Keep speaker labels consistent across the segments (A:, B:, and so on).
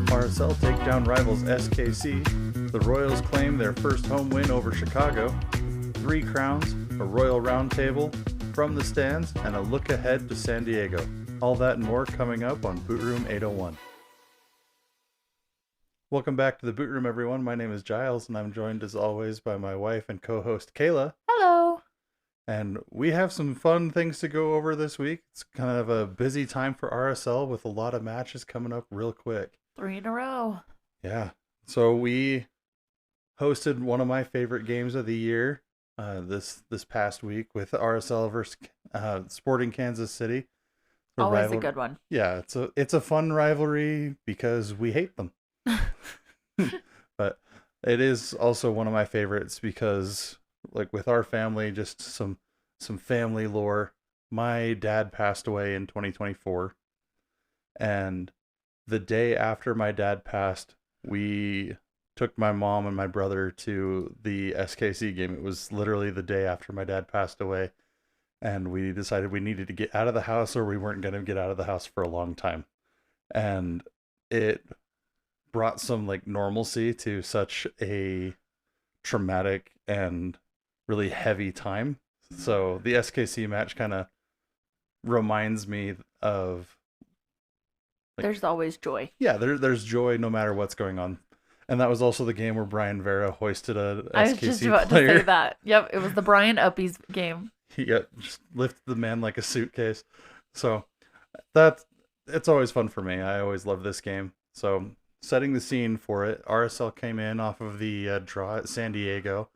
A: RSL take down rivals SKC. The Royals claim their first home win over Chicago. 3 crowns, a Royal Roundtable, from the stands, and a look ahead to San Diego. All that and more coming up on Boot Room 801. Welcome back to the Boot Room, everyone. My name is Giles, and I'm joined as always by my wife and co-host Kayla.
B: Hello.
A: And we have some fun things to go over this week. It's kind of a busy time for RSL with a lot of matches coming up real quick.
B: 3 in a row.
A: Yeah. So we hosted one of my favorite games of the year this past week with RSL versus Sporting Kansas City.
B: Always a good one.
A: Yeah, it's a fun rivalry because we hate them. But it is also one of my favorites because, like, with our family, just some family lore. My dad passed away in 2024, and the day after my dad passed, we took my mom and my brother to the SKC game. It was literally the day after my dad passed away, and we decided we needed to get out of the house or we weren't going to get out of the house for a long time. And it brought some like normalcy to such a traumatic and really heavy time. So the SKC match kind of reminds me of
B: there's always joy.
A: Yeah, there's joy no matter what's going on. And that was also the game where Brian Vera hoisted a SKC player.
B: I was just about to say that. Yep, it was the Brian Uppies game.
A: He just lifted the man like a suitcase. So it's always fun for me. I always love this game. So setting the scene for it, RSL came in off of the draw at San Diego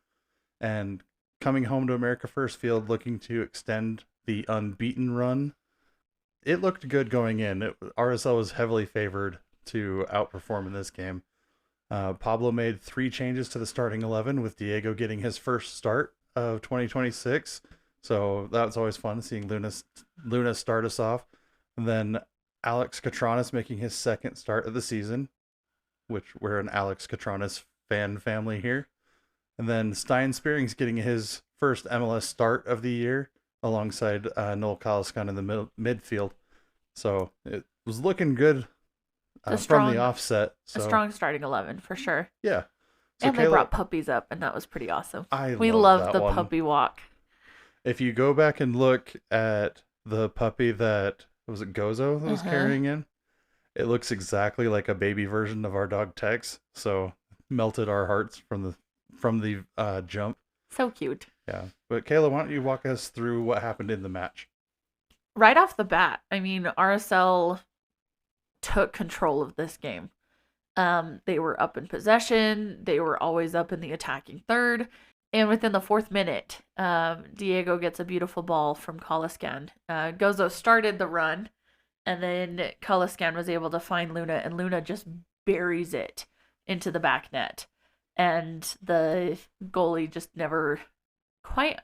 A: and coming home to America First Field looking to extend the unbeaten run. It looked good going in. RSL was heavily favored to outperform in this game. Pablo made 3 changes to the starting 11 with Diego getting his first start of 2026. So that's always fun seeing Luna start us off. And then Alex Catranas making his second start of the season, which we're an Alex Catranas fan family here. And then Stein Spearing's getting his first MLS start of the year alongside Noel Kaliskan in the midfield. So it was looking good from the offset. So.
B: A strong starting 11 for sure.
A: Yeah. So
B: and they brought puppies up, and that was pretty awesome. We
A: love
B: loved the
A: one.
B: puppy walk.
A: If you go back and look at the puppy that was it Gozo that was carrying in, it looks exactly like a baby version of our dog Tex. So melted our hearts from the jump.
B: So cute.
A: Yeah. But Kayla, why don't you walk us through what happened in the match?
B: Right off the bat, I mean, RSL took control of this game. They were up in possession. They were always up in the attacking third. And within the 4th minute, Diego gets a beautiful ball from Kaliskan. Gozo started the run, and then Kaliskan was able to find Luna, and Luna just buries it into the back net. And the goalie just never quite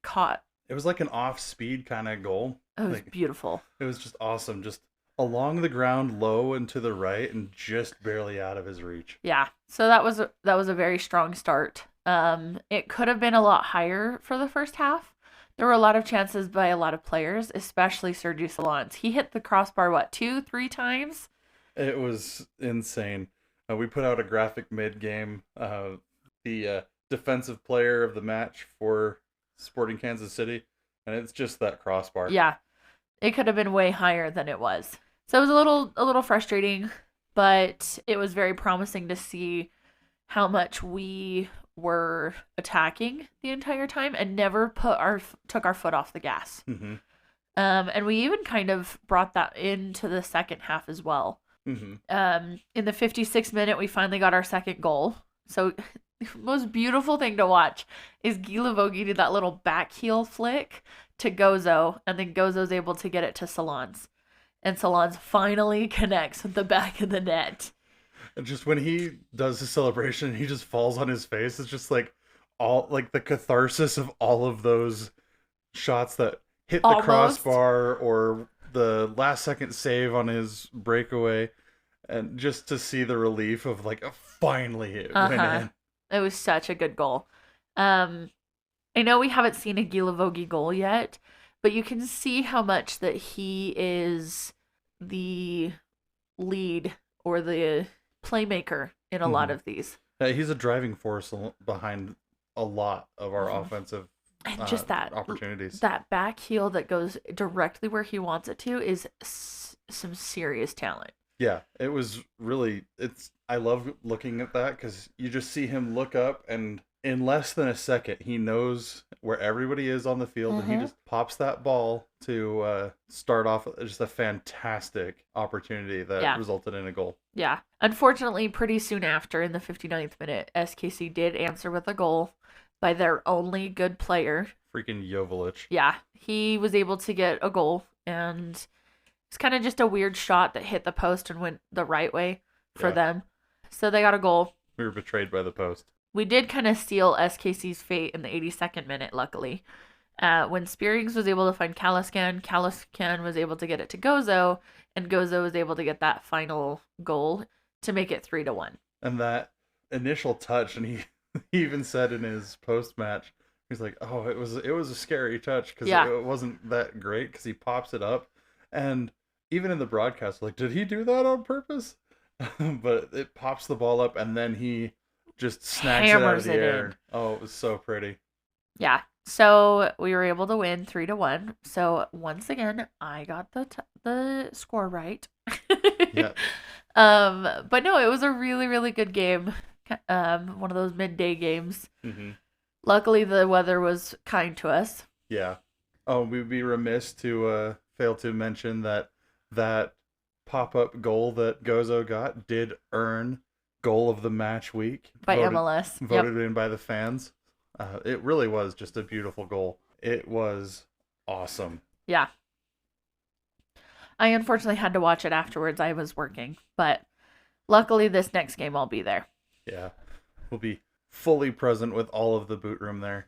B: caught.
A: It was like an off-speed kind of goal.
B: It was beautiful.
A: It was just awesome. Just along the ground, low and to the right, and just barely out of his reach.
B: Yeah. So that was a very strong start. It could have been a lot higher for the first half. There were a lot of chances by a lot of players, especially Sergi Solans. He hit the crossbar, 2-3 times?
A: It was insane. We put out a graphic mid-game. The defensive player of the match for Sporting Kansas City, and it's just that crossbar.
B: Yeah. It could have been way higher than it was. So it was a little frustrating, but it was very promising to see how much we were attacking the entire time and never took our foot off the gas.
A: Mm-hmm.
B: And we even kind of brought that into the second half as well.
A: Mm-hmm.
B: In the 56th minute, we finally got our second goal. So the most beautiful thing to watch is Giles did that little back heel flick to Gozo, and then Gozo's able to get it to Solans. And Solans finally connects with the back of the net.
A: And just when he does his celebration, he just falls on his face. It's just like all like the catharsis of all of those shots that hit the crossbar or the last second save on his breakaway. And just to see the relief of like, finally it went in.
B: It was such a good goal. I know we haven't seen a Giles goal yet, but you can see how much that he is the lead or the playmaker in a lot of these.
A: He's a driving force behind a lot of our offensive
B: And just that
A: opportunities.
B: That back heel that goes directly where he wants it to is some serious talent.
A: Yeah, it was really, I love looking at that because you just see him look up and in less than a second, he knows where everybody is on the field and he just pops that ball to start off just a fantastic opportunity that resulted in a goal.
B: Yeah. Unfortunately, pretty soon after, in the 59th minute, SKC did answer with a goal by their only good player.
A: Freaking Joveljic.
B: Yeah, he was able to get a goal, and it's kind of just a weird shot that hit the post and went the right way for them. So they got a goal.
A: We were betrayed by the post.
B: We did kind of seal SKC's fate in the 82nd minute, luckily. When Spearings was able to find Kalaskan was able to get it to Gozo, and Gozo was able to get that final goal to make it 3-1.
A: And that initial touch, and he even said in his post-match, he's like, "Oh, it was a scary touch because it wasn't that great because he pops it up." And even in the broadcast, like, did he do that on purpose? But it pops the ball up, and then he just snags it out of the air. Oh, it was so pretty.
B: Yeah. So we were able to win 3-1. So once again, I got the score right.
A: Yeah.
B: But no, it was a really, really good game. One of those midday games.
A: Mm-hmm.
B: Luckily, the weather was kind to us.
A: Yeah. Oh, we'd be remiss to fail to mention that pop-up goal that Gozo got did earn goal of the match week
B: by MLS.
A: Voted in by the fans. It really was just a beautiful goal. It was awesome.
B: Yeah. I unfortunately had to watch it afterwards. I was working, but luckily this next game I'll be there.
A: Yeah. We'll be fully present with all of the boot room there.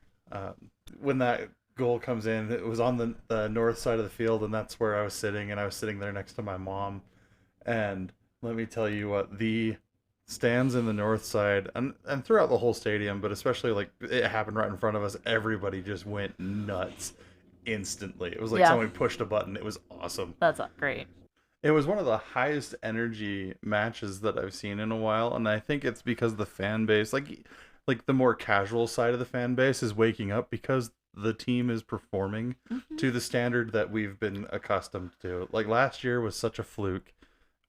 A: When that goal comes in, it was on the north side of the field, and that's where I was sitting, and I was sitting there next to my mom. And let me tell you what, the stands in the north side and throughout the whole stadium, but especially like it happened right in front of us, everybody just went nuts instantly. It was like somebody pushed a button. It was awesome.
B: That's great.
A: It was one of the highest energy matches that I've seen in a while, and I think it's because the fan base, like the more casual side of the fan base, is waking up because the team is performing to the standard that we've been accustomed to. Like last year was such a fluke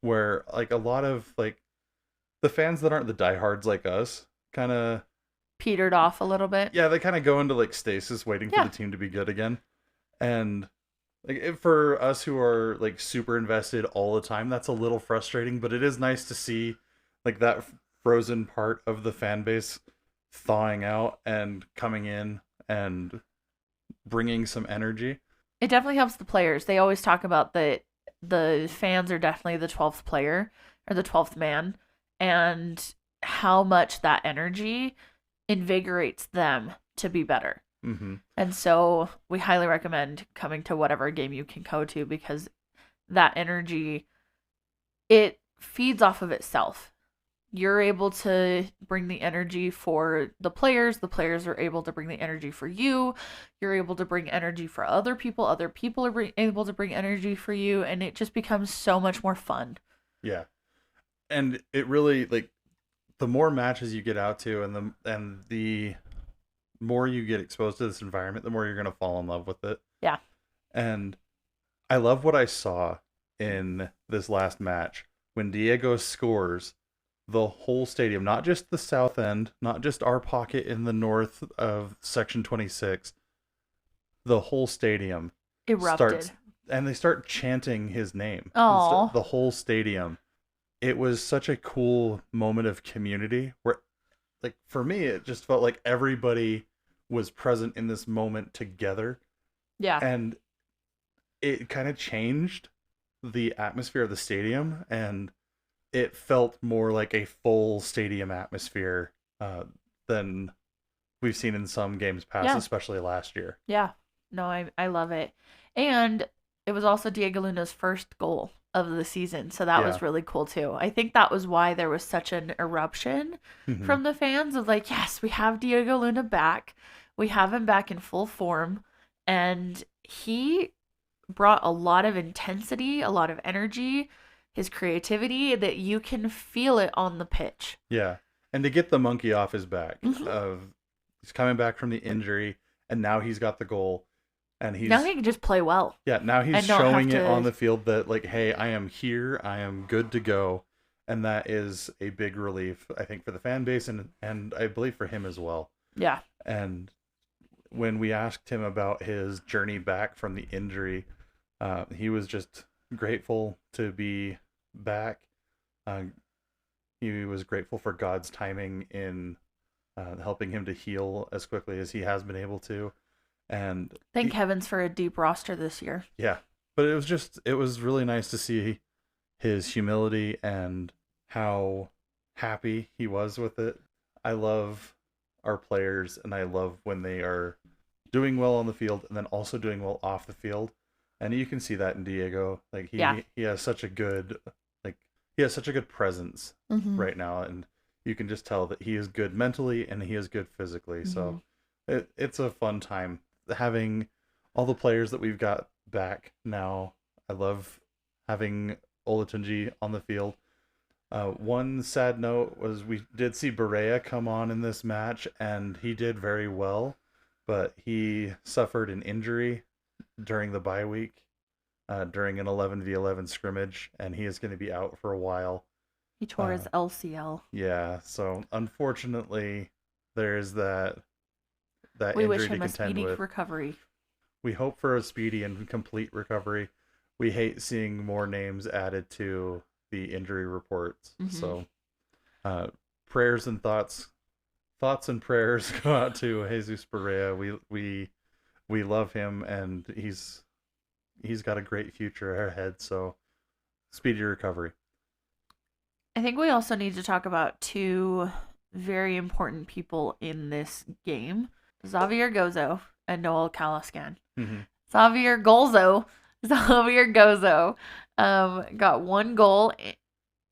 A: where like a lot of like the fans that aren't the diehards like us kind of
B: petered off a little bit.
A: Yeah, they kind of go into like stasis waiting for the team to be good again. And like for us who are like super invested all the time, that's a little frustrating, but it is nice to see like that frozen part of the fan base thawing out and coming in and bringing some energy.
B: It definitely helps the players. They always talk about that the fans are definitely the 12th player or the 12th man, and how much that energy invigorates them to be better.
A: Mm-hmm.
B: And so we highly recommend coming to whatever game you can go to, because that energy, it feeds off of itself. You're able to bring the energy for the players are able to bring the energy for you, you're able to bring energy for other people are able to bring energy for you, and it just becomes so much more fun.
A: Yeah. And it really, like, the more matches you get out to and the more you get exposed to this environment, the more you're going to fall in love with it.
B: Yeah.
A: And I love what I saw in this last match. When Diego scores, the whole stadium, not just the south end, not just our pocket in the north of section 26, the whole stadium
B: erupted.
A: And they start chanting his name.
B: Oh,
A: the whole stadium. It was such a cool moment of community where, like, for me, it just felt like everybody was present in this moment together.
B: Yeah.
A: And it kind of changed the atmosphere of the stadium, and it felt more like a full stadium atmosphere than we've seen in some games past, especially last year.
B: Yeah. No, I love it. And it was also Diego Luna's first goal of the season, so that was really cool too. I think that was why there was such an eruption from the fans of like, yes, we have Diego Luna back. We have him back in full form, and he brought a lot of intensity, a lot of energy, his creativity that you can feel it on the pitch.
A: Yeah. And to get the monkey off his back
B: Mhm.
A: of he's coming back from the injury and now he's got the goal and
B: Now he can just play well
A: now he's
B: and not have
A: showing it on
B: to.
A: the field that like, hey, I am here, I am good to go. And that is a big relief, I think, for the fan base and I believe for him as well.
B: Yeah.
A: And when we asked him about his journey back from the injury, he was just grateful to be back. Uh, he was grateful for God's timing in helping him to heal as quickly as he has been able to. And
B: Thank heavens for a deep roster this year.
A: yeah, but it was really nice to see his humility and how happy he was with it. I love our players and I love when they are doing well on the field and then also doing well off the field. And you can see that in Diego. Like he has such a good he has such a good presence right now, and you can just tell that he is good mentally and he is good physically. So it's a fun time having all the players that we've got back now. I love having Olatunji on the field. One sad note was we did see Berea come on in this match, and he did very well, but he suffered an injury during the bye week during an 11v11 scrimmage, and he is going to be out for a while.
B: He tore his LCL.
A: Yeah, so unfortunately, there's that
B: We
A: injury
B: wish
A: to
B: him a
A: contend
B: speedy
A: with.
B: recovery.
A: We hope for a speedy and complete recovery. We hate seeing more names added to the injury reports. So, prayers and thoughts and prayers go out to Jesus Perea. We love him, and he's got a great future ahead. So, speedy recovery.
B: I think we also need to talk about two very important people in this game: Zavier Gozo and Noel Calascan. Zavier Gozo got 1 goal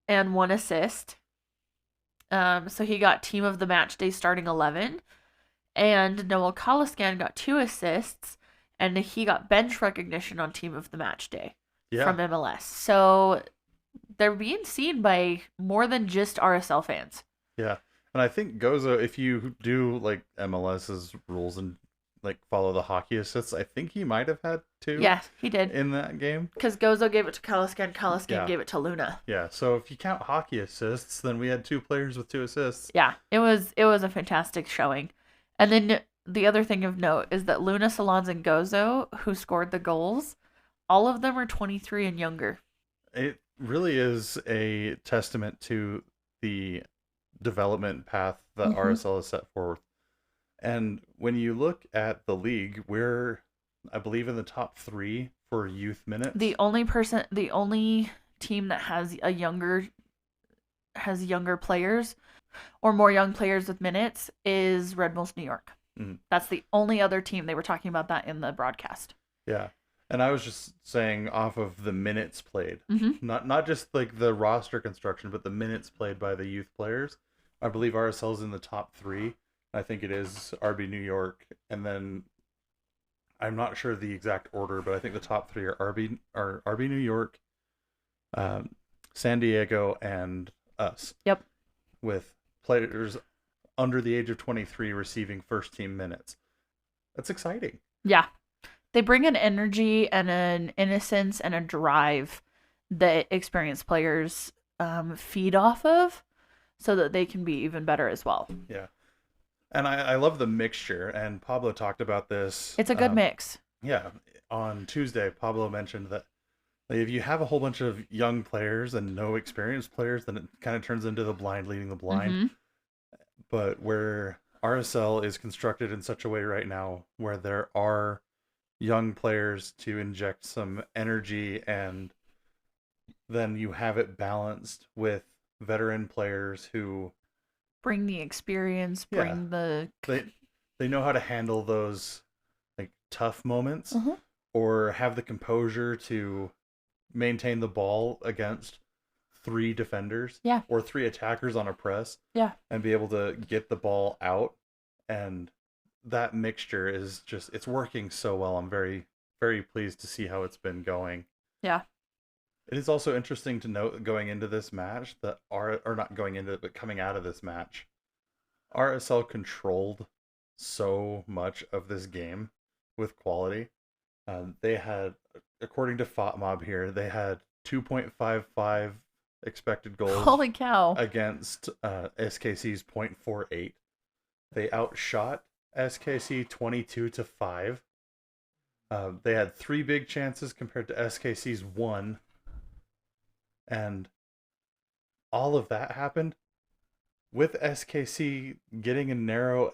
B: and 1 assist. So he got team of the match day starting 11. And Noel Calascan got 2 assists, and he got bench recognition on team of the match day from MLS. So they're being seen by more than just RSL fans.
A: Yeah. And I think Gozo, if you do like MLS's rules and like follow the hockey assists, I think he might have had 2.
B: Yeah, he did.
A: In that game.
B: Because Gozo gave it to Calascan, gave it to Luna.
A: Yeah, so if you count hockey assists, then we had 2 players with 2 assists.
B: Yeah, it was a fantastic showing. And then the other thing of note is that Luna, Solans, and Gozo, who scored the goals, all of them are 23 and younger.
A: It really is a testament to the development path that RSL has set forward. And when you look at the league, we're, I believe, in the top 3 for youth minutes.
B: The only team that has younger players or more young players with minutes is Red Bulls New York. That's the only other team. They were talking about that in the broadcast.
A: Yeah. And I was just saying off of the minutes played, not just like the roster construction, but the minutes played by the youth players. I believe RSL's in the top 3. I think it is RB New York, and then I'm not sure the exact order, but I think the top 3 are RB New York, San Diego, and us.
B: Yep.
A: With players under the age of 23 receiving first team minutes. That's exciting.
B: Yeah. They bring an energy and an innocence and a drive that experienced players feed off of so that they can be even better as well.
A: Yeah. And I love the mixture, and Pablo talked about this.
B: It's a good mix.
A: Yeah. On Tuesday, Pablo mentioned that if you have a whole bunch of young players and no experienced players, then it kind of turns into the blind leading the blind. But where RSL is constructed in such a way right now where there are young players to inject some energy, and then you have it balanced with veteran players who
B: bring the experience, bring the
A: they know how to handle those like tough moments or have the composure to maintain the ball against 3 defenders or 3 attackers on a press and be able to get the ball out. And that mixture is just, it's working so well. I'm very, very pleased to see how it's been going.
B: Yeah.
A: It is also interesting to note going into this match that or not going into it, but coming out of this match, RSL controlled so much of this game with quality. They had, according to FOTMob here, they had 2.55 expected goals
B: Holy cow.
A: against SKC's 0.48. They outshot SKC 22-5. They had 3 big chances compared to SKC's 1. And all of that happened with SKC getting a narrow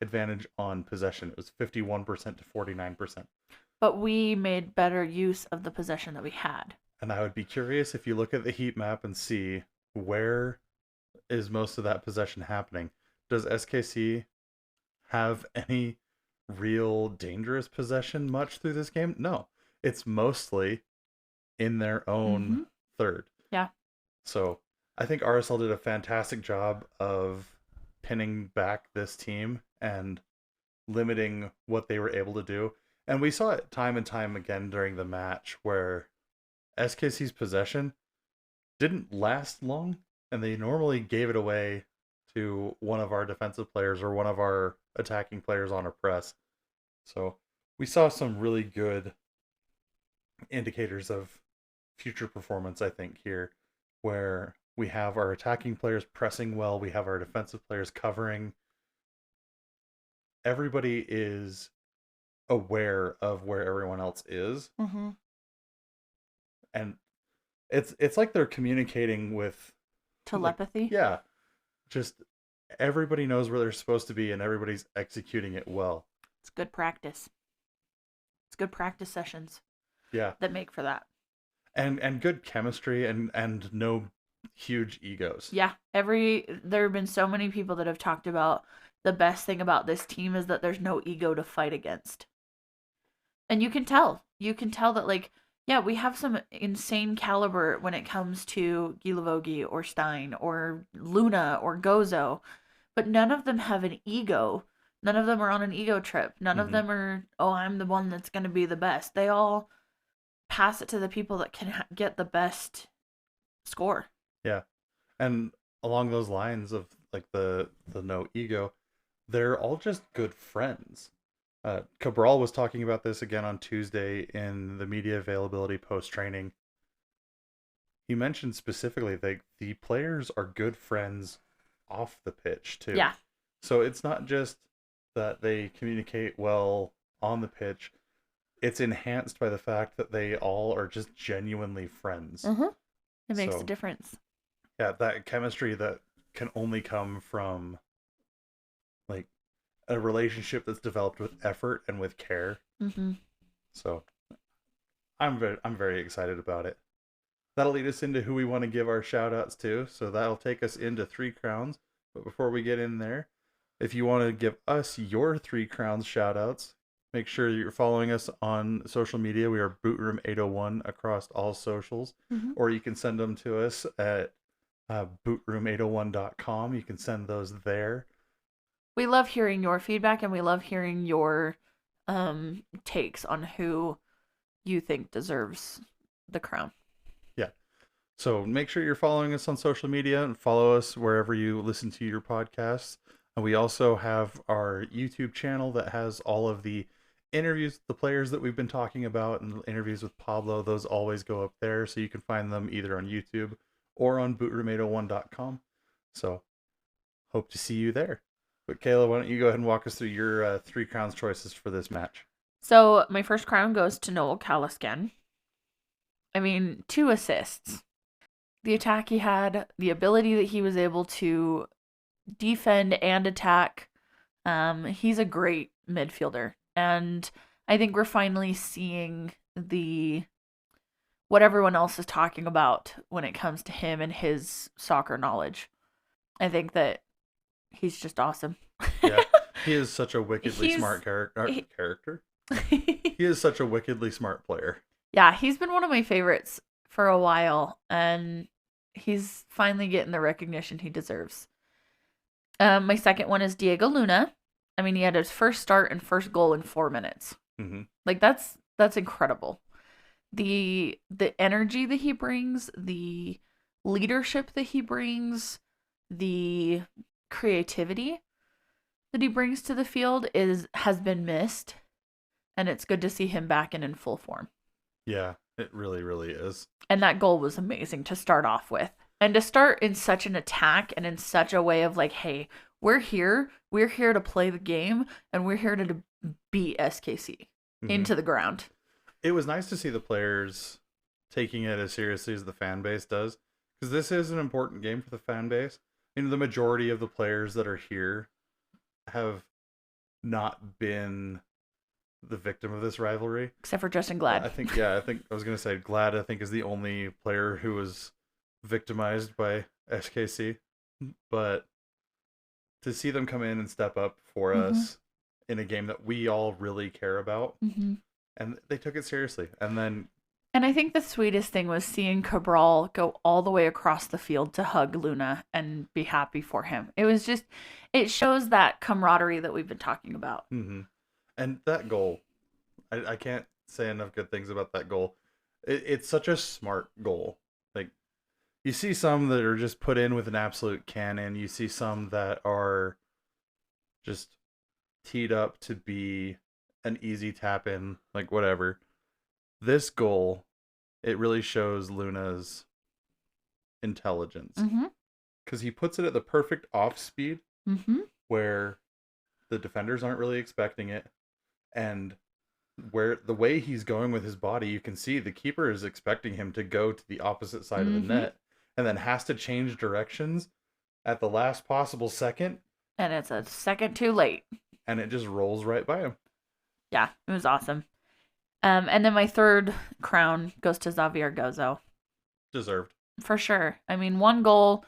A: advantage on possession. It was 51% to 49%.
B: But we made better use of the possession that we had.
A: And I would be curious if you look at the heat map and see where is most of that possession happening. Does SKC have any real dangerous possession much through this game? No. It's mostly in their own third.
B: Yeah.
A: So I think RSL did a fantastic job of pinning back this team and limiting what they were able to do. And we saw it time and time again during the match where SKC's possession didn't last long, and they normally gave it away to one of our defensive players or one of our attacking players on a press. So we saw some really good indicators of future performance, I think, here, where we have our attacking players pressing well, we have our defensive players covering. Everybody is aware of where everyone else is. And it's like they're communicating with
B: telepathy.
A: Yeah. Just everybody knows where they're supposed to be and everybody's executing it well.
B: It's good practice. It's good practice sessions.
A: Yeah.
B: That make for that.
A: And good chemistry and no huge egos.
B: Yeah. There have been so many people that have talked about the best thing about this team is that there's no ego to fight against. And you can tell. You can tell that, like, yeah, we have some insane caliber when it comes to Gilavogi or Stein or Luna or Gozo, but none of them have an ego. None of them are on an ego trip. None of them are, oh, I'm the one that's going to be the best. They all pass it to the people that can get the best score.
A: Yeah. And along those lines of like the no ego, they're all just good friends. Cabral was talking about this again on Tuesday in the media availability post-training. He mentioned specifically that the players are good friends off the pitch too.
B: Yeah.
A: So it's not just that they communicate well on the pitch. It's enhanced by the fact that they all are just genuinely friends.
B: It makes a difference.
A: Yeah, that chemistry that can only come from like a relationship that's developed with effort and with care. So I'm very excited about it. That'll lead us into who we want to give our shout outs to. So that'll take us into 3 crowns. But before we get in there, if you want to give us your 3 crowns shout outs, make sure you're following us on social media. We are Bootroom801 across all socials. Or you can send them to us at bootroom801.com. You can send those there.
B: We love hearing your feedback and we love hearing your takes on who you think deserves the crown.
A: Yeah. So make sure you're following us on social media and follow us wherever you listen to your podcasts. And we also have our YouTube channel that has all of the interviews, the players that we've been talking about, and interviews with Pablo. Those always go up there, so you can find them either on YouTube or on bootroom801.com. So hope to see you there. But Kayla, why don't you go ahead and walk us through your 3 crowns choices for this match?
B: So my first crown goes to Noel Caliscan. I mean, 2 assists. The attack he had, the ability that he was able to defend and attack. He's a great midfielder. And I think we're finally seeing what everyone else is talking about when it comes to him and his soccer knowledge. I think that he's just awesome.
A: Yeah, he is such a wickedly smart character. He is such a wickedly smart player.
B: Yeah, he's been one of my favorites for a while, and he's finally getting the recognition he deserves. My second one is Diego Luna. I mean, he had his first start and first goal in 4 minutes.
A: Mm-hmm.
B: Like that's incredible. The energy that he brings, the leadership that he brings, the creativity that he brings to the field has been missed, and it's good to see him back and in full form.
A: Yeah, it really, really is.
B: And that goal was amazing to start off with. And to start in such an attack and in such a way of like, hey, we're here. We're here to play the game and we're here to beat SKC
A: Mm-hmm.
B: into the ground.
A: It was nice to see the players taking it as seriously as the fan base does, because this is an important game for the fan base. The majority of the players that are here have not been the victim of this rivalry.
B: Except for Justin Glad.
A: I think I was gonna say Glad. I think is the only player who was victimized by SKC, but to see them come in and step up for us in a game that we all really care about, and they took it seriously.
B: And I think the sweetest thing was seeing Cabral go all the way across the field to hug Luna and be happy for him. It was just, it shows that camaraderie that we've been talking about.
A: And that goal, I can't say enough good things about that goal. It's such a smart goal. Like, you see some that are just put in with an absolute cannon. You see some that are just teed up to be an easy tap in, like whatever. This goal, it really shows Luna's intelligence. Because he puts it at the perfect off speed where the defenders aren't really expecting it. And where the way he's going with his body, you can see the keeper is expecting him to go to the opposite side of the net and then has to change directions at the last possible second.
B: And it's a second too late.
A: And it just rolls right by him.
B: Yeah, it was awesome. And then my third crown goes to Zavier Gozo.
A: Deserved.
B: For sure. I mean, 1 goal,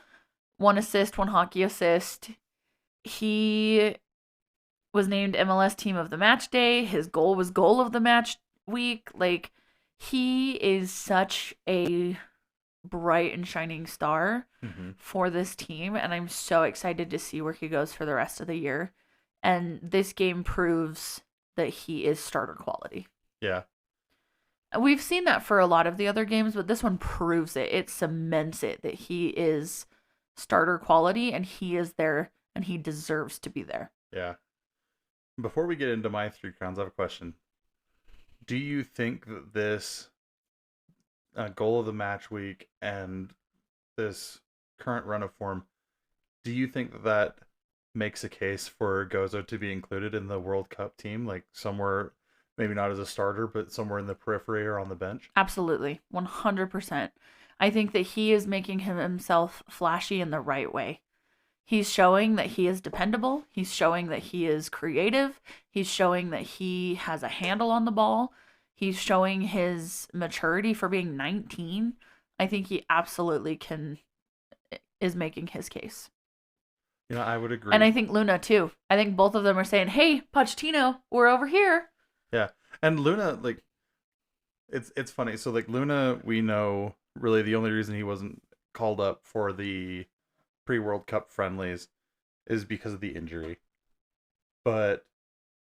B: 1 assist, 1 hockey assist. He was named MLS Team of the Match Day. His goal was Goal of the Match Week. Like, he is such a bright and shining star for this team, and I'm so excited to see where he goes for the rest of the year. And this game proves that he is starter quality.
A: Yeah.
B: We've seen that for a lot of the other games, but this one proves it. It cements it that he is starter quality, and he is there, and he deserves to be there.
A: Yeah. Before we get into my 3 crowns, I have a question. Do you think that this goal of the match week and this current run of form, do you think that makes a case for Gozo to be included in the World Cup team? Like somewhere, maybe not as a starter, but somewhere in the periphery or on the bench?
B: Absolutely. 100%. I think that he is making himself flashy in the right way. He's showing that he is dependable. He's showing that he is creative. He's showing that he has a handle on the ball. He's showing his maturity for being 19. I think he absolutely is making his case.
A: I would agree.
B: And I think Luna too. I think both of them are saying, "Hey, Pochettino, we're over here."
A: Yeah. And Luna, like, it's funny. So, like, Luna, we know really the only reason he wasn't called up for the pre-World Cup friendlies is because of the injury. But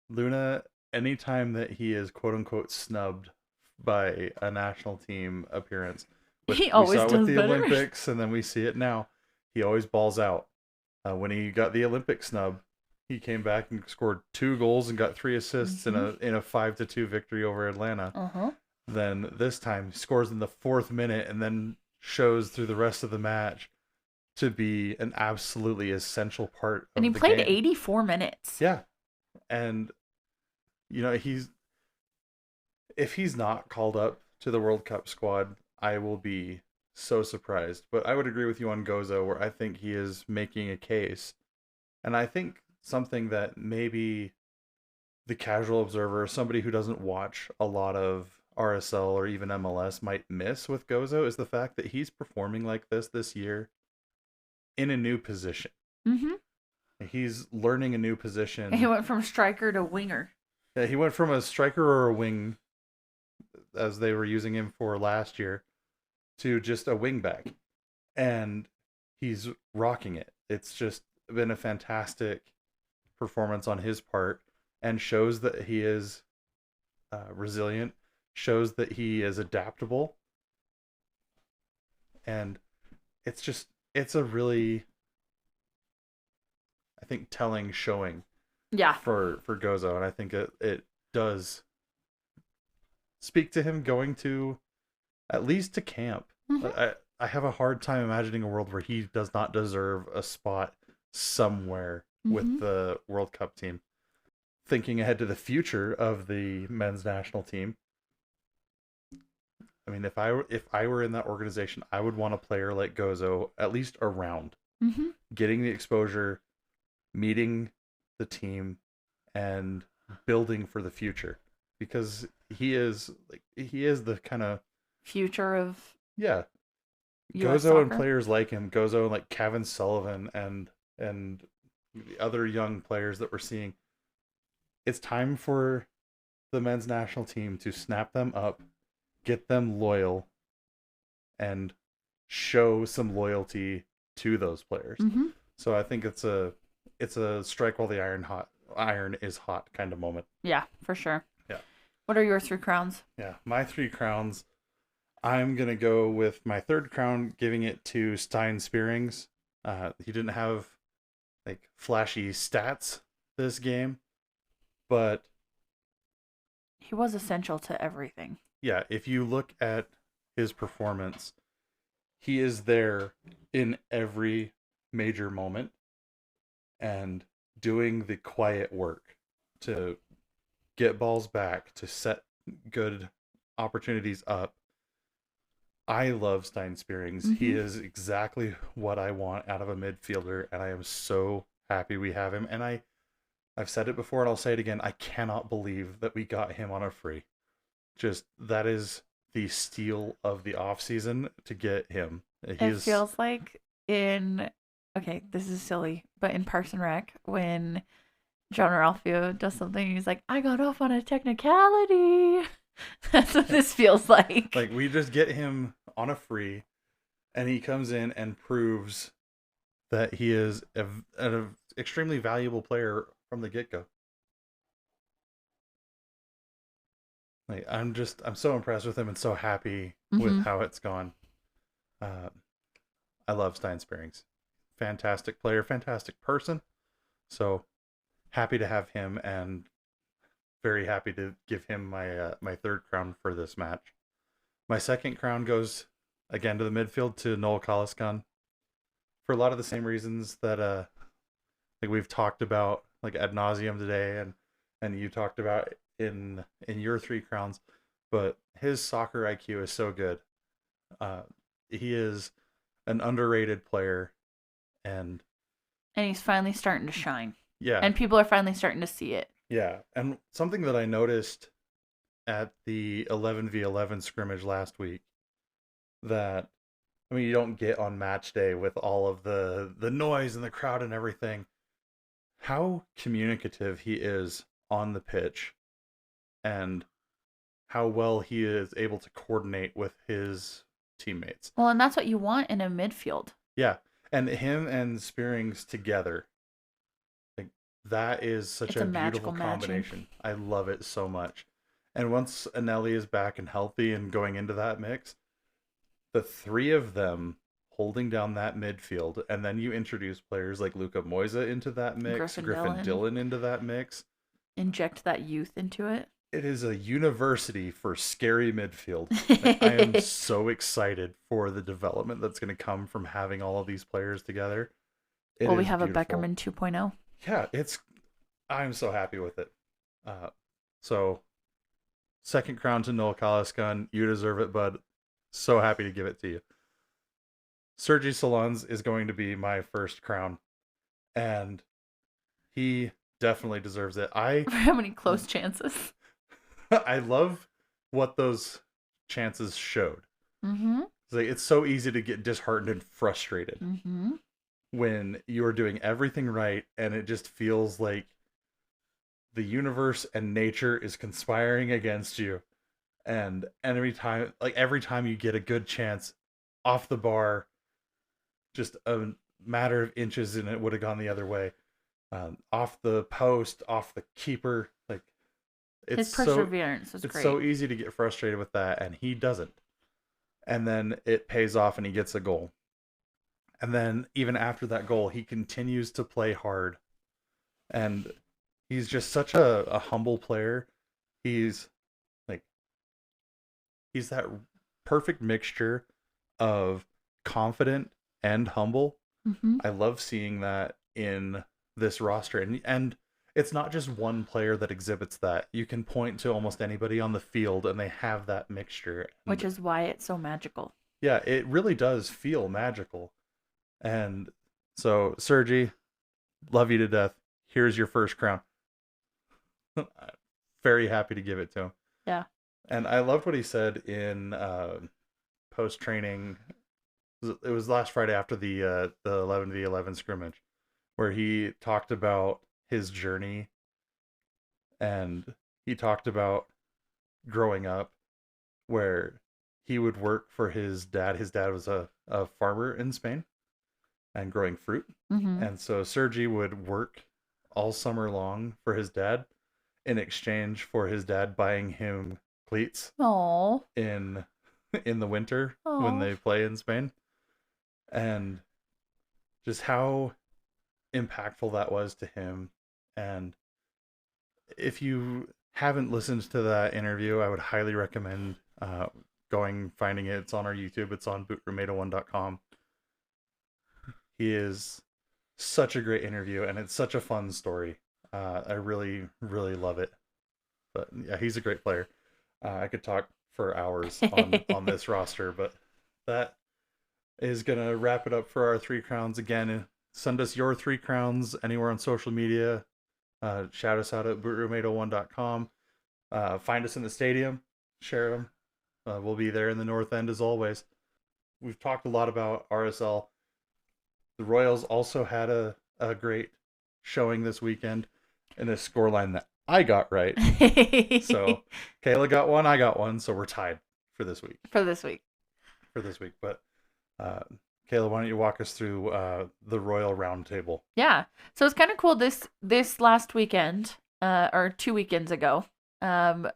A: Luna, anytime that he is quote-unquote snubbed by a national team appearance,
B: he always does
A: with the
B: better.
A: Olympics, and then we see it now, he always balls out. When he got the Olympic snub, he came back and scored 2 goals and got 3 assists in a 5-2 victory over Atlanta. Then this time he scores in the 4th minute and then shows through the rest of the match to be an absolutely essential part of the game.
B: And he played 84 minutes.
A: Yeah. And if he's not called up to the World Cup squad, I will be so surprised. But I would agree with you on Gozo, where I think he is making a case. And I think something that maybe the casual observer, somebody who doesn't watch a lot of RSL or even MLS, might miss with Gozo is the fact that he's performing like this year in a new position. He's learning a new position.
B: He went from striker to winger.
A: Yeah, he went from a striker or a wing, as they were using him for last year, to just a wing back. And he's rocking it. It's just been a fantastic performance on his part and shows that he is resilient, shows that he is adaptable, and it's a really, I think, telling showing
B: Yeah.
A: for Gozo, and I think it does speak to him going to at least to camp. I have a hard time imagining a world where he does not deserve a spot somewhere with the World Cup team. Thinking ahead to the future of the men's national team, I mean, if I were in that organization, I would want a player like Gozo at least around, getting the exposure, meeting the team, and building for the future, because he is the kind of
B: future of
A: US Gozo
B: soccer.
A: And players like him, Gozo and like Kevin Sullivan and the other young players that we're seeing. It's time for the men's national team to snap them up, get them loyal, and show some loyalty to those players. So I think it's a strike while the iron is hot kind of moment.
B: Yeah, for sure.
A: Yeah.
B: What are your 3 crowns?
A: Yeah, my 3 crowns. I'm gonna go with my 3rd crown, giving it to Stein Spearings. He didn't have like flashy stats this game, but
B: he was essential to everything.
A: Yeah, if you look at his performance, he is there in every major moment and doing the quiet work to get balls back, to set good opportunities up. I love Stein Spearings. He is exactly what I want out of a midfielder, and I am so happy we have him. And I've said it before and I'll say it again, I cannot believe that we got him on a free. Just, that is the steal of the offseason to get him.
B: It feels like okay, this is silly, but in Parks and Rec, when John Ralphio does something, he's like, I got off on a technicality. That's what this feels like.
A: Like, we just get him on a free, and he comes in and proves that he is an extremely valuable player from the get-go. Like, I'm so impressed with him and so happy with how it's gone. I love Stein Spearings. Fantastic player, fantastic person. So happy to have him, and very happy to give him my 3rd crown for this match. My 2nd crown goes again to the midfield, to Noel Kalaskan, for a lot of the same reasons that like we've talked about like ad nauseum today, and you talked about in your 3 crowns. But his soccer IQ is so good. He is an underrated player, and
B: he's finally starting to shine.
A: Yeah.
B: And people are finally starting to see it.
A: Yeah. And something that I noticed at the 11v11 scrimmage last week that, I mean, you don't get on match day with all of the noise and the crowd and everything, how communicative he is on the pitch, and how well he is able to coordinate with his teammates.
B: Well, and that's what you want in a midfield.
A: Yeah. And him and Spearings together, like, that is such a beautiful combination. I love it so much. And once Anelli is back and healthy and going into that mix, the 3 of them holding down that midfield, and then you introduce players like Luka Moisa into that mix, Griffin Dillon into that mix.
B: Inject that youth into it.
A: It is a university for scary midfield. Like, I am so excited for the development that's going to come from having all of these players together.
B: We have beautiful. A Beckerman 2.0.
A: Yeah, I'm so happy with it. So, 2nd crown to Noel Kalaskan. You deserve it, bud. So happy to give it to you. Sergi Solans is going to be my 1st crown, and he definitely deserves it.
B: How many close chances?
A: I love what those chances showed. It's so easy to get disheartened and frustrated when you are doing everything right, and it just feels like the universe and nature is conspiring against you. And every time you get a good chance off the bar, just a matter of inches and it would have gone the other way. Off the post, off the keeper, like,
B: His
A: It's
B: perseverance was
A: it's
B: great.
A: so easy to get frustrated with that, and he doesn't. And then it pays off, and he gets a goal. And then even after that goal, he continues to play hard, and he's just such a humble player. He's like he's that perfect mixture of confident and humble.
B: Hmm.
A: I love seeing that in this roster, and it's not just one player that exhibits that. You can point to almost anybody on the field, and they have that mixture.
B: Which
A: And
B: is why it's so magical.
A: yeah, it really does feel magical. And so, Sergi, love you to death. Here's your first crown. Very happy to give it to him.
B: Yeah.
A: And I loved what he said in post training. It was last Friday after the 11v11 scrimmage, where he talked about his journey, and he talked about growing up, where he would work for his dad. His dad was a farmer in Spain and growing fruit.
B: Hmm.
A: And so Sergi would work all summer long for his dad in exchange for his dad buying him cleats
B: Oh.
A: in the winter when
B: Oh.
A: they play in Spain. And just how impactful that was to him. And if you haven't listened to that interview, I would highly recommend finding it. It's on our YouTube. It's on bootroom801.com. He is such a great interview, and it's such a fun story. I really, really love it. But yeah, he's a great player. I could talk for hours on this roster, but that is gonna wrap it up for our 3 crowns. Again, send us your 3 crowns anywhere on social media. Shout us out at bootroom801.com. Find us in the stadium. Share them. We'll be there in the North End as always. We've talked a lot about RSL. The Royals also had a great showing this weekend in a scoreline that I got right. So Kayla got one, I got one, so we're tied for this week.
B: For this week.
A: But Kayla, why don't you walk us through the Royal Roundtable?
B: Yeah. So it's kind of cool this last weekend, or 2 weekends ago.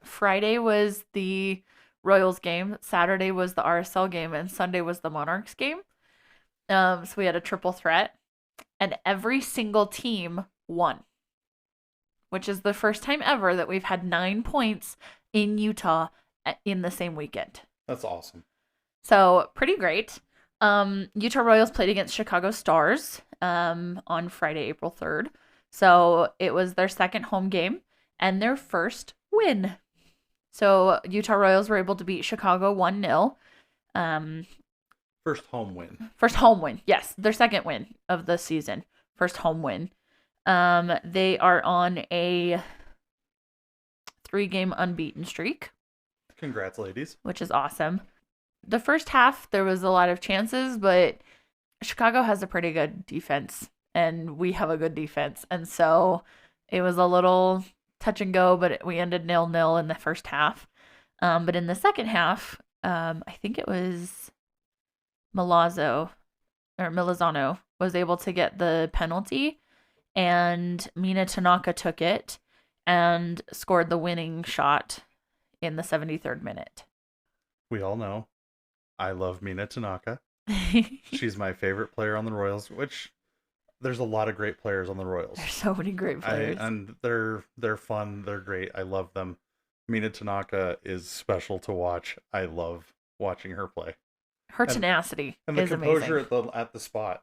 B: Friday was the Royals game, Saturday was the RSL game, and Sunday was the Monarchs game. So we had a triple threat, and every single team won, which is the first time ever that we've had 9 points in Utah in the same weekend.
A: That's awesome.
B: So pretty great. Utah Royals played against Chicago Stars on Friday, April 3rd. So it was their second home game and their first win. So Utah Royals were able to beat Chicago 1-0.
A: First home win.
B: First home win. Yes, their second win of the season. First home win. They are on a 3-game unbeaten streak.
A: Congrats, ladies.
B: Which is awesome. The first half, there was a lot of chances, but Chicago has a pretty good defense, and we have a good defense. And so it was a little touch and go, but we ended 0-0 in the first half. But in the second half, I think it was Milazzo was able to get the penalty, and Mina Tanaka took it and scored the winning shot in the 73rd minute.
A: We all know I love Mina Tanaka. She's my favorite player on the Royals, which there's a lot of great players on the Royals.
B: There's so many great players.
A: And they're fun, they're great. I love them. Mina Tanaka is special to watch. I love watching her play.
B: Her tenacity
A: and the
B: is
A: composure
B: amazing.
A: at the spot.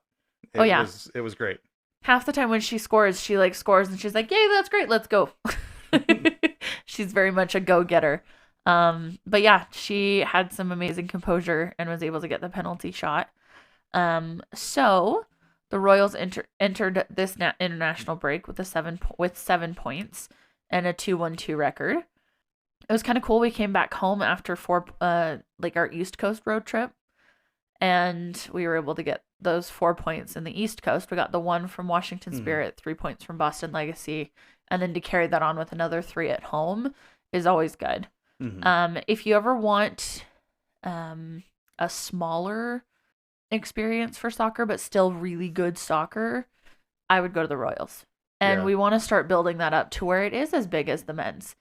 A: It was great.
B: Half the time when she scores, she scores and she's like, "Yay, that's great, let's go." She's very much a go-getter. But yeah, she had some amazing composure and was able to get the penalty shot. So the Royals entered this international break with 7 points and a 2-1-2 record. It was kind of cool. We came back home after our East Coast road trip, and we were able to get those 4 points in the East Coast. We got the 1 from Washington Spirit, 3 points from Boston Legacy, and then to carry that on with another 3 at home is always good. Mm-hmm. If you ever want a smaller experience for soccer, but still really good soccer, I would go to the Royals. And we want to start building that up to where it is as big as the men's.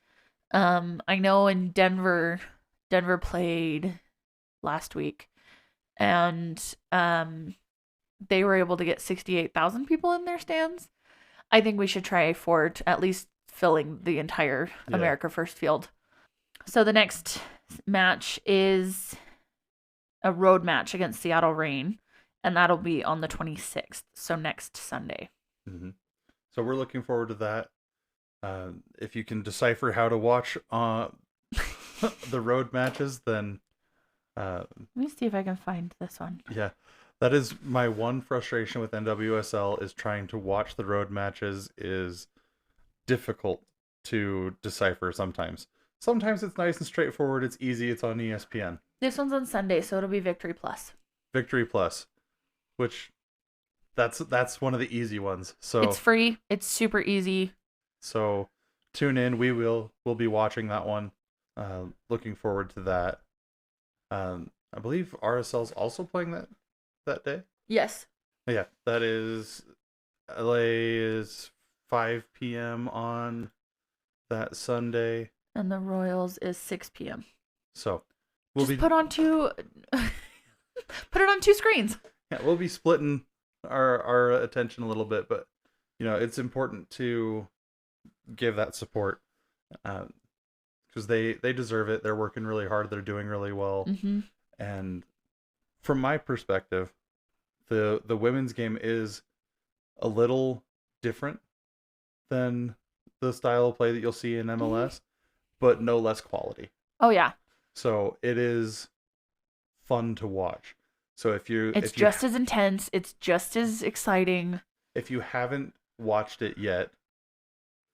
B: I know in Denver played last week, and they were able to get 68,000 people in their stands. I think we should try for at least filling the entire America First field. So the next match is a road match against Seattle Reign, and that'll be on the 26th, so next Sunday.
A: Mm-hmm. So we're looking forward to that. If you can decipher how to watch the road matches, then
B: let me see if I can find this one.
A: Yeah, that is my one frustration with NWSL, is trying to watch the road matches is difficult to decipher sometimes. Sometimes it's nice and straightforward. It's easy. It's on ESPN.
B: This one's on Sunday, so it'll be Victory Plus.
A: Victory Plus, which that's one of the easy ones. So
B: it's free. It's super easy.
A: So tune in. We'll be watching that one. Looking forward to that. I believe RSL's also playing that day.
B: Yes.
A: Yeah, that is LA is 5 p.m. on that Sunday.
B: And the Royals is 6 p.m.
A: So
B: we'll put on two put it on two screens.
A: Yeah, we'll be splitting our attention a little bit, but it's important to give that support because they deserve it. They're working really hard. They're doing really well.
B: Mm-hmm.
A: And from my perspective, the women's game is a little different than the style of play that you'll see in MLS, but no less quality.
B: Oh yeah.
A: So it is fun to watch. So
B: it's just as intense. It's just as exciting.
A: If you haven't watched it yet,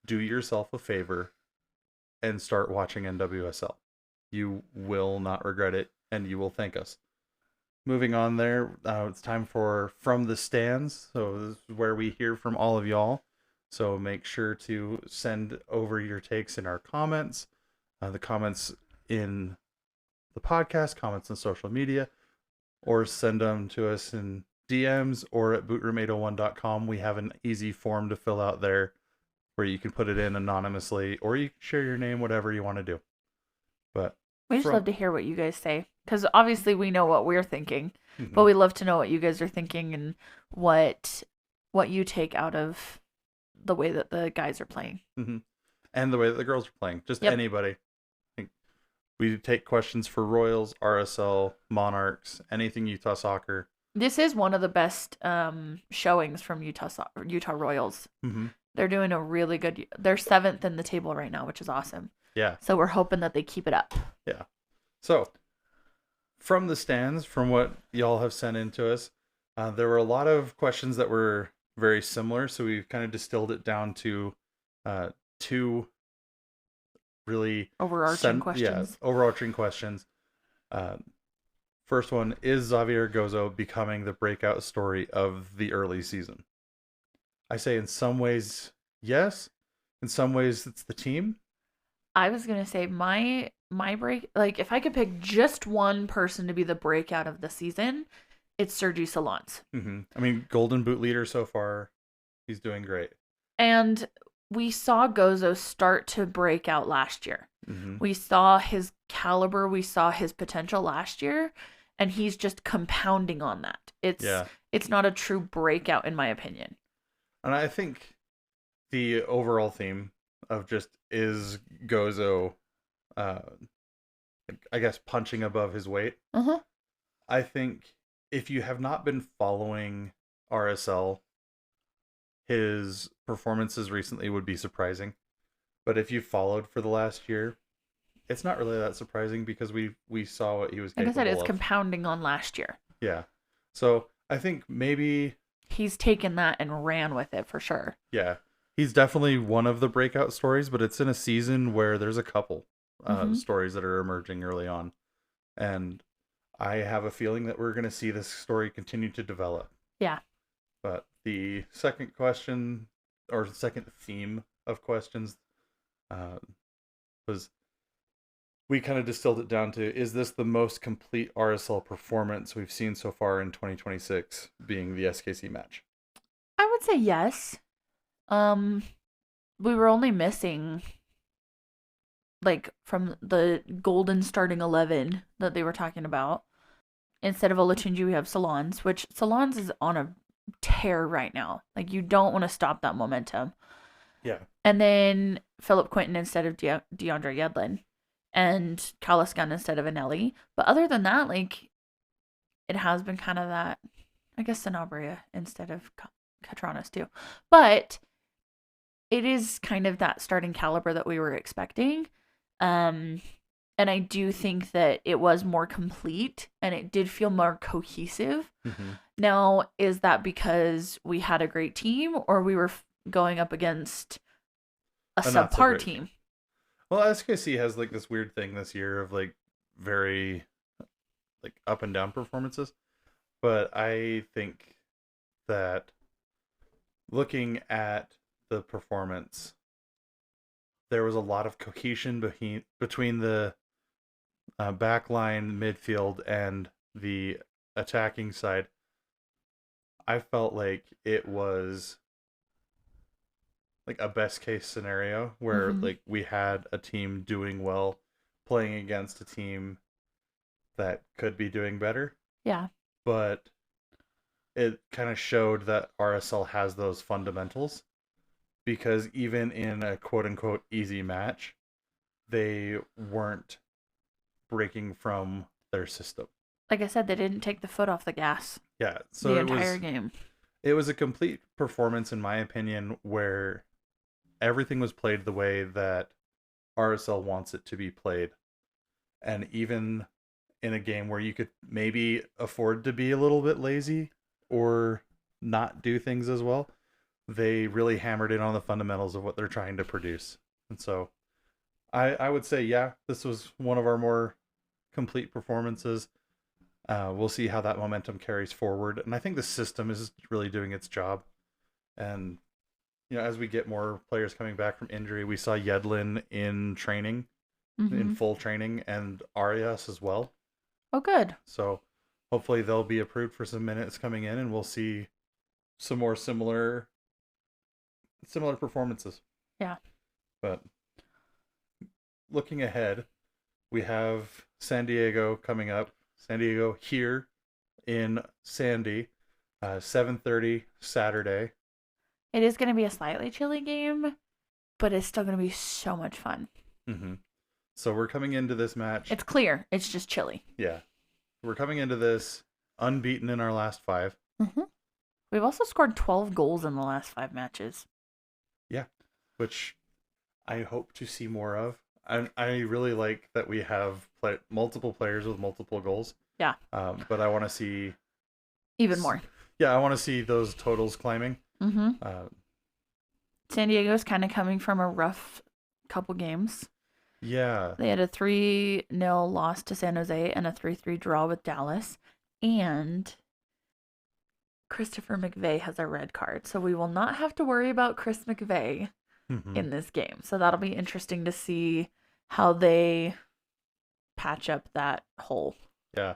A: do yourself a favor and start watching NWSL. You will not regret it, and you will thank us. Moving on there, it's time for From the Stands. So this is where we hear from all of y'all. So make sure to send over your takes in our comments, the comments in the podcast, comments on social media, or send them to us in DMs or at bootroom801.com. We have an easy form to fill out there where you can put it in anonymously, or you can share your name, whatever you want to do. But
B: we just love to hear what you guys say, because obviously we know what we're thinking, but we love to know what you guys are thinking and what you take out of the way that the guys are playing.
A: Mm-hmm. And the way that the girls are playing. Just anybody. We take questions for Royals, RSL, Monarchs, anything Utah soccer.
B: This is one of the best showings from Utah Royals.
A: Mm-hmm.
B: They're doing a really good. They're 7th in the table right now, which is awesome.
A: Yeah.
B: So we're hoping that they keep it up.
A: Yeah. So, from the stands, from what y'all have sent in to us, there were a lot of questions that were very similar. So we've kind of distilled it down to two really
B: overarching questions.
A: Yeah, overarching questions. First one, is Zavier Gozo becoming the breakout story of the early season? I say in some ways, yes. In some ways, it's the team.
B: I was going to say my break, like if I could pick just one person to be the breakout of the season, it's Sergi Solans.
A: Mm-hmm. I mean, Golden Boot leader so far. He's doing great.
B: And we saw Gozo start to break out last year.
A: Mm-hmm.
B: We saw his caliber. We saw his potential last year. And he's just compounding on that. It's not a true breakout, in my opinion.
A: And I think the overall theme of just is Gozo, I guess, punching above his weight.
B: Uh-huh.
A: I think if you have not been following RSL, his performances recently would be surprising. But if you followed for the last year, it's not really that surprising because we saw what he was capable of.
B: Like I said, it's compounding on last year.
A: Yeah. So I think maybe
B: he's taken that and ran with it for sure.
A: Yeah. He's definitely one of the breakout stories, but it's in a season where there's a couple stories that are emerging early on. And I have a feeling that we're going to see this story continue to develop.
B: Yeah.
A: But the second question, or second theme of questions, was we kind of distilled it down to, is this the most complete RSL performance we've seen so far in 2026, being the SKC match?
B: I would say yes. We were only missing like from the golden starting 11 that they were talking about. Instead of Olatunji, we have Solans, which Solans is on a tear right now. Like, you don't want to stop that momentum.
A: Yeah.
B: And then Philip Quinton instead of DeAndre Yedlin, and Callis Gunn instead of Anelli. But other than that, like, it has been kind of that, I guess, Sanabria instead of Catranas too. But it is kind of that starting caliber that we were expecting. And I do think that it was more complete and it did feel more cohesive.
A: Mm-hmm.
B: Now, is that because we had a great team or we were going up against a subpar team?
A: Well, SKC has like this weird thing this year of like very like up and down performances. But I think that looking at the performance, there was a lot of cohesion between the back line, midfield, and the attacking side. I felt like it was like a best case scenario where like we had a team doing well playing against a team that could be doing better.
B: Yeah.
A: But it kind of showed that RSL has those fundamentals, because even in a quote unquote easy match, they weren't breaking from their system.
B: Like I said, they didn't take the foot off the gas.
A: Yeah, so
B: the entire game.
A: It was a complete performance, in my opinion, where everything was played the way that RSL wants it to be played. And even in a game where you could maybe afford to be a little bit lazy or not do things as well, they really hammered in on the fundamentals of what they're trying to produce. And so I would say, yeah, this was one of our more complete performances. We'll see how that momentum carries forward. And I think the system is really doing its job. And, you know, as we get more players coming back from injury, we saw Yedlin in training, in full training, and Arias as well.
B: Oh, good.
A: So hopefully they'll be approved for some minutes coming in, and we'll see some more similar performances.
B: Yeah.
A: But looking ahead, we have San Diego coming up. San Diego here in Sandy, 7:30 Saturday.
B: It is going to be a slightly chilly game, but it's still going to be so much fun.
A: Mm-hmm. So we're coming into this match.
B: It's clear. It's just chilly.
A: Yeah. We're coming into this unbeaten in our last 5.
B: Mm-hmm. We've also scored 12 goals in the last 5 matches.
A: Yeah, which I hope to see more of. I really like that we have multiple players with multiple goals.
B: Yeah.
A: But I want to see
B: even more.
A: Yeah, I want to see those totals climbing.
B: Mm-hmm. San Diego's kind of coming from a rough couple games.
A: Yeah.
B: They had a 3-0 loss to San Jose and a 3-3 draw with Dallas. And Christopher McVeigh has a red card. So we will not have to worry about Chris McVeigh in this game. So that'll be interesting to see how they patch up that hole.
A: Yeah.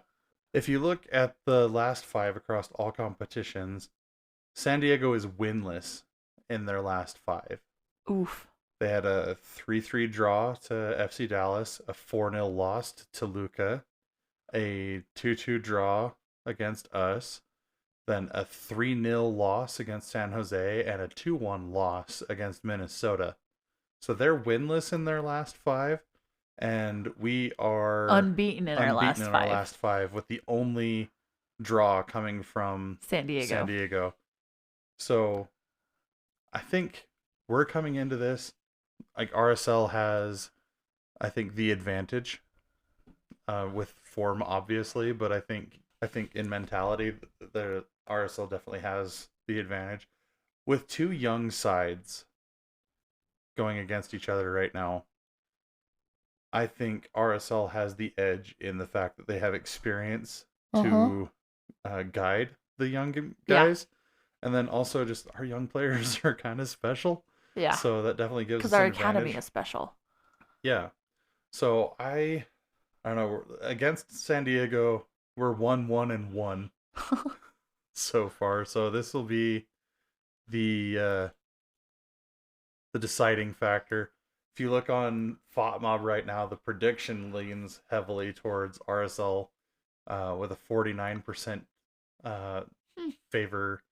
A: If you look at the last 5 across all competitions, San Diego is winless in their last 5.
B: Oof.
A: They had a 3-3 draw to FC Dallas, a 4-0 loss to Toluca, a 2-2 draw against us, then a 3-0 loss against San Jose, and a 2-1 loss against Minnesota. So they're winless in their last 5, and we are
B: unbeaten in our last
A: 5, with the only draw coming from
B: San Diego.
A: So I think we're coming into this, like, RSL has, I think, the advantage with form, obviously, but I think in mentality, the RSL definitely has the advantage. With 2 young sides going against each other right now, I think RSL has the edge in the fact that they have experience to guide the young guys. Yeah. And then also just our young players are kind of special.
B: Yeah.
A: So that definitely gives us
B: an
A: advantage. Because our
B: academy is special.
A: Yeah. So I don't know. Against San Diego, we're 1-1-1 so far. So this will be the deciding factor. if you look on FOTMob right now, the prediction leans heavily towards RSL with a 49% favor.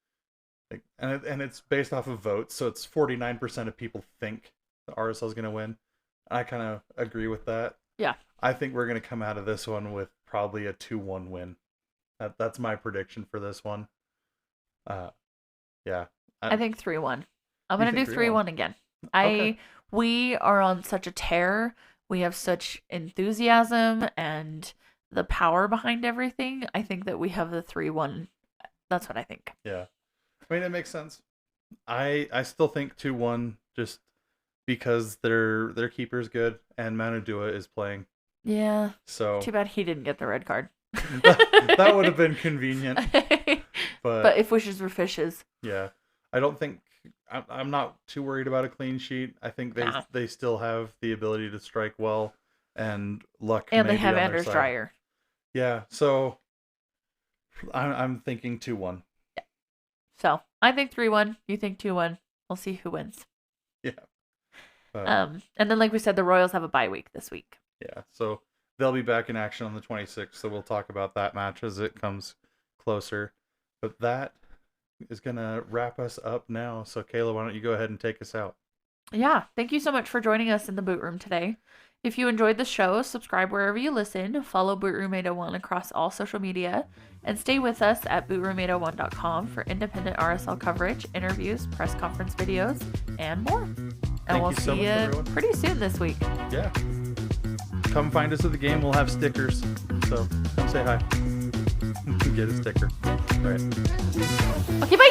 A: And it's based off of votes, so it's 49% of people think the RSL is going to win. I kind of agree with that.
B: Yeah.
A: I think we're going to come out of this one with probably a 2-1 win. That's my prediction for this one. Yeah.
B: I think 3-1. I'm going to do 3-1 again.
A: Okay.
B: We are on such a tear. We have such enthusiasm and the power behind everything. I think that we have the 3-1. That's what I think.
A: Yeah. I mean, it makes sense. I still think 2-1 just because their keeper's good and Manudua is playing.
B: Yeah.
A: So
B: too bad he didn't get the red card.
A: that would have been convenient.
B: But if wishes were fishes.
A: Yeah. I don't think I'm not too worried about a clean sheet. I think they still have the ability to strike well and luck.
B: And they have Anders Dreyer.
A: Yeah. So I'm thinking 2-1.
B: Yeah. So I think 3-1. You think 2-1. We'll see who wins.
A: Yeah.
B: And then, like we said, the Royals have a bye week this week.
A: Yeah. So they'll be back in action on the 26th. So we'll talk about that match as it comes closer. But that is going to wrap us up now. So, Kayla, why don't you go ahead and take us out?
B: Yeah. Thank you so much for joining us in the Boot Room today. If you enjoyed the show, subscribe wherever you listen, follow Boot Room 801 across all social media, and stay with us at bootroom801.com for independent RSL coverage, interviews, press conference videos, and more. And we'll see you pretty soon this week.
A: Yeah. Come find us at the game. We'll have stickers. So come say hi. Get a sticker. All right.
B: Okay, bye.